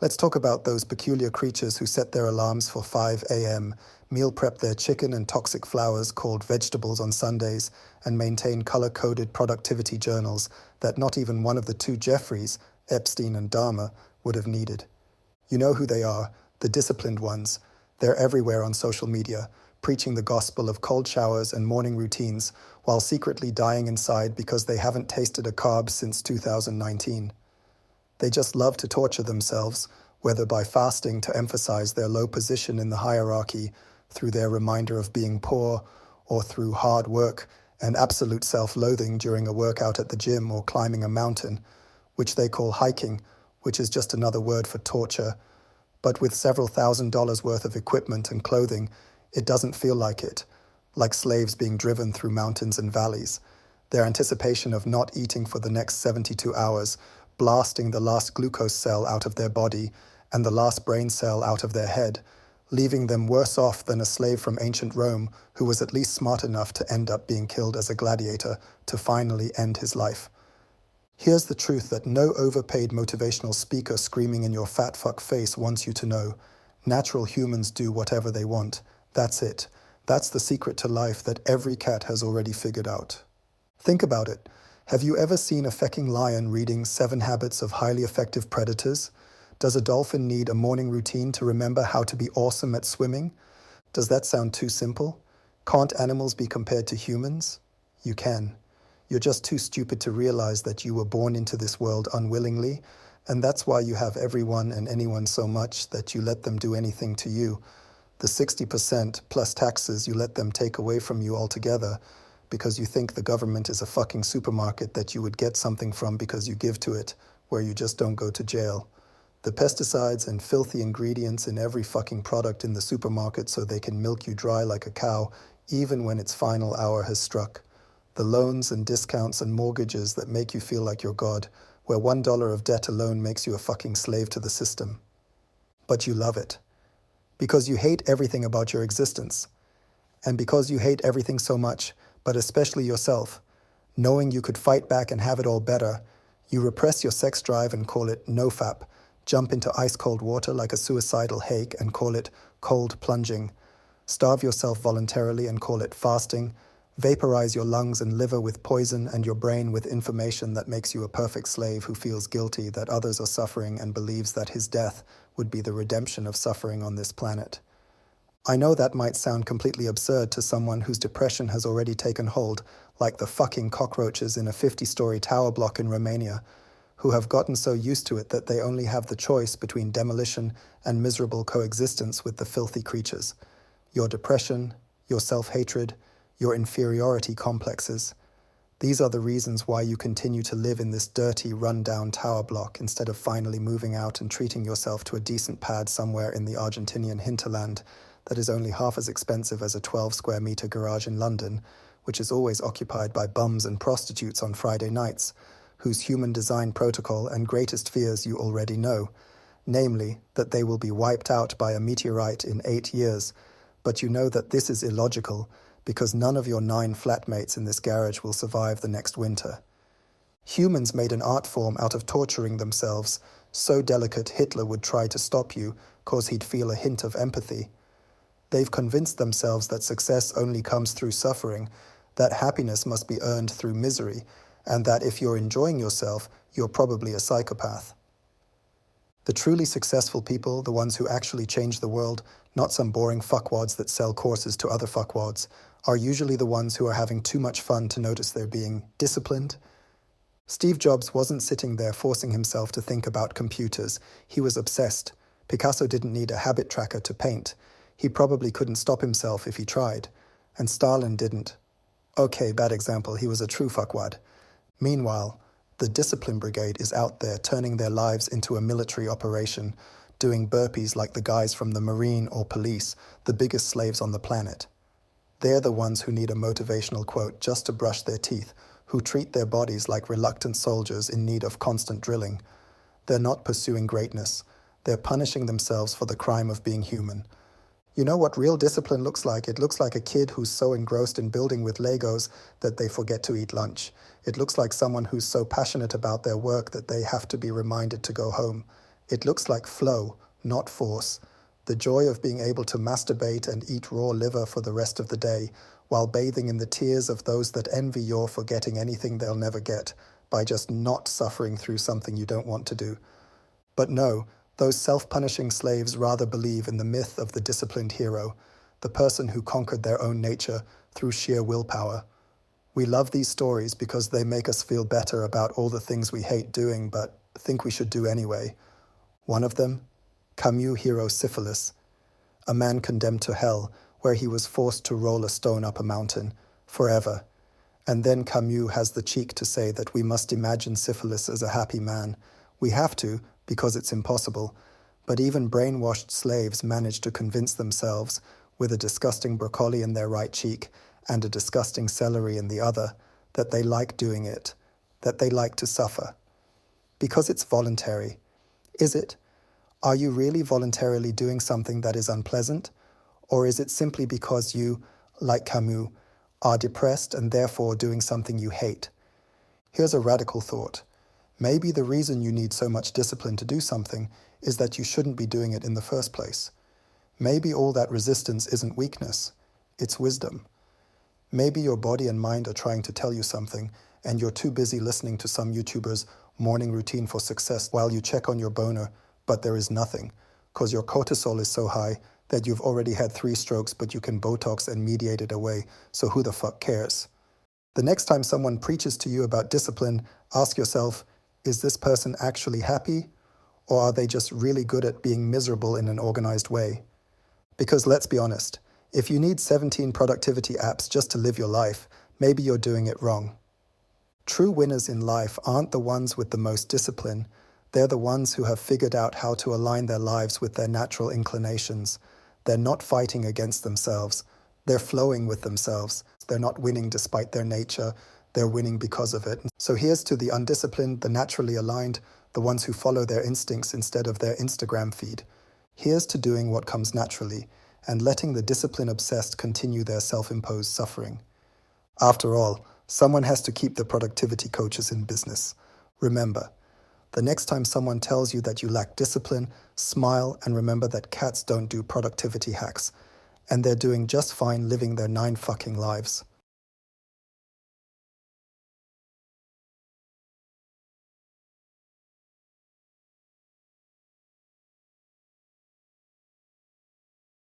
Let's talk about those peculiar creatures who set their alarms for 5 a.m., meal prep their chicken and toxic flowers called vegetables on Sundays, and maintain color-coded productivity journals that not even one of the two Jeffreys, Epstein and Dahmer, would have needed. You know who they are, the disciplined ones. They're everywhere on social media, preaching the gospel of cold showers and morning routines, while secretly dying inside because they haven't tasted a carb since 2019. They just love to torture themselves, whether by fasting to emphasize their low position in the hierarchy, through their reminder of being poor, or through hard work and absolute self-loathing during a workout at the gym or climbing a mountain, which they call hiking, which is just another word for torture. But with several $1,000s worth of equipment and clothing, it doesn't feel like it, like slaves being driven through mountains and valleys. Their anticipation of not eating for the next 72 hours, blasting the last glucose cell out of their body and the last brain cell out of their head, leaving them worse off than a slave from ancient Rome who was at least smart enough to end up being killed as a gladiator to finally end his life. Here's the truth that no overpaid motivational speaker screaming in your fat fuck face wants you to know. Natural humans do whatever they want. That's it. That's the secret to life that every cat has already figured out. Think about it. Have you ever seen a fecking lion reading 7 Habits of Highly Effective Predators? Does a dolphin need a morning routine to remember how to be awesome at swimming? Does that sound too simple? Can't animals be compared to humans? You can. You're just too stupid to realize that you were born into this world unwillingly, and that's why you have everyone and anyone so much that you let them do anything to you. The 60% plus taxes you let them take away from you altogether, because you think the government is a fucking supermarket that you would get something from because you give to it, where you just don't go to jail. The pesticides and filthy ingredients in every fucking product in the supermarket so they can milk you dry like a cow, even when its final hour has struck. The loans and discounts and mortgages that make you feel like you're God, where $1 of debt alone makes you a fucking slave to the system. But you love it. Because you hate everything about your existence. And because you hate everything so much, but especially yourself, knowing you could fight back and have it all better, you repress your sex drive and call it nofap, jump into ice-cold water like a suicidal hake and call it cold plunging, starve yourself voluntarily and call it fasting, vaporize your lungs and liver with poison and your brain with information that makes you a perfect slave who feels guilty that others are suffering and believes that his death would be the redemption of suffering on this planet. I know that might sound completely absurd to someone whose depression has already taken hold, like the fucking cockroaches in a 50-story tower block in Romania, who have gotten so used to it that they only have the choice between demolition and miserable coexistence with the filthy creatures. Your depression, your self-hatred, your inferiority complexes. These are the reasons why you continue to live in this dirty, run-down tower block instead of finally moving out and treating yourself to a decent pad somewhere in the Argentinian hinterland that is only half as expensive as a 12-square-meter garage in London, which is always occupied by bums and prostitutes on Friday nights, whose human design protocol and greatest fears you already know, namely that they will be wiped out by a meteorite in 8 years, but you know that this is illogical because none of your 9 flatmates in this garage will survive the next winter. Humans made an art form out of torturing themselves, so delicate Hitler would try to stop you cause he'd feel a hint of empathy. They've convinced themselves that success only comes through suffering, that happiness must be earned through misery, and that if you're enjoying yourself, you're probably a psychopath. The truly successful people, the ones who actually change the world, not some boring fuckwads that sell courses to other fuckwads, are usually the ones who are having too much fun to notice they're being disciplined. Steve Jobs wasn't sitting there forcing himself to think about computers. He was obsessed. Picasso didn't need a habit tracker to paint. He probably couldn't stop himself if he tried. And Stalin didn't. Okay, bad example, he was a true fuckwad. Meanwhile, the Discipline Brigade is out there turning their lives into a military operation, doing burpees like the guys from the Marine or police, the biggest slaves on the planet. They're the ones who need a motivational quote just to brush their teeth, who treat their bodies like reluctant soldiers in need of constant drilling. They're not pursuing greatness. They're punishing themselves for the crime of being human. You know what real discipline looks like? It looks like a kid who's so engrossed in building with Legos that they forget to eat lunch. It looks like someone who's so passionate about their work that they have to be reminded to go home. It looks like flow, not force. The joy of being able to masturbate and eat raw liver for the rest of the day, while bathing in the tears of those that envy your for getting anything they'll never get, by just not suffering through something you don't want to do. But no, those self-punishing slaves rather believe in the myth of the disciplined hero, the person who conquered their own nature through sheer willpower. We love these stories because they make us feel better about all the things we hate doing but think we should do anyway. One of them, Camus' hero Syphilis, a man condemned to hell where he was forced to roll a stone up a mountain, forever. And then Camus has the cheek to say that we must imagine Syphilis as a happy man. We have to, because it's impossible. But even brainwashed slaves manage to convince themselves, with a disgusting broccoli in their right cheek and a disgusting celery in the other, that they like doing it, that they like to suffer. Because it's voluntary. Is it? Are you really voluntarily doing something that is unpleasant? Or is it simply because you, like Camus, are depressed and therefore doing something you hate? Here's a radical thought. Maybe the reason you need so much discipline to do something is that you shouldn't be doing it in the first place. Maybe all that resistance isn't weakness, it's wisdom. Maybe your body and mind are trying to tell you something, and you're too busy listening to some YouTuber's morning routine for success while you check on your boner, but there is nothing, because your cortisol is so high that you've already had 3 strokes, but you can Botox and mediate it away, so who the fuck cares? The next time someone preaches to you about discipline, ask yourself, is this person actually happy? Or are they just really good at being miserable in an organized way? Because let's be honest, if you need 17 productivity apps just to live your life, maybe you're doing it wrong. True winners in life aren't the ones with the most discipline. They're the ones who have figured out how to align their lives with their natural inclinations. They're not fighting against themselves. They're flowing with themselves. They're not winning despite their nature. They're winning because of it. So here's to the undisciplined, the naturally aligned, the ones who follow their instincts instead of their Instagram feed. Here's to doing what comes naturally and letting the discipline-obsessed continue their self-imposed suffering. After all, someone has to keep the productivity coaches in business. Remember, the next time someone tells you that you lack discipline, smile and remember that cats don't do productivity hacks, and they're doing just fine living their 9 fucking lives.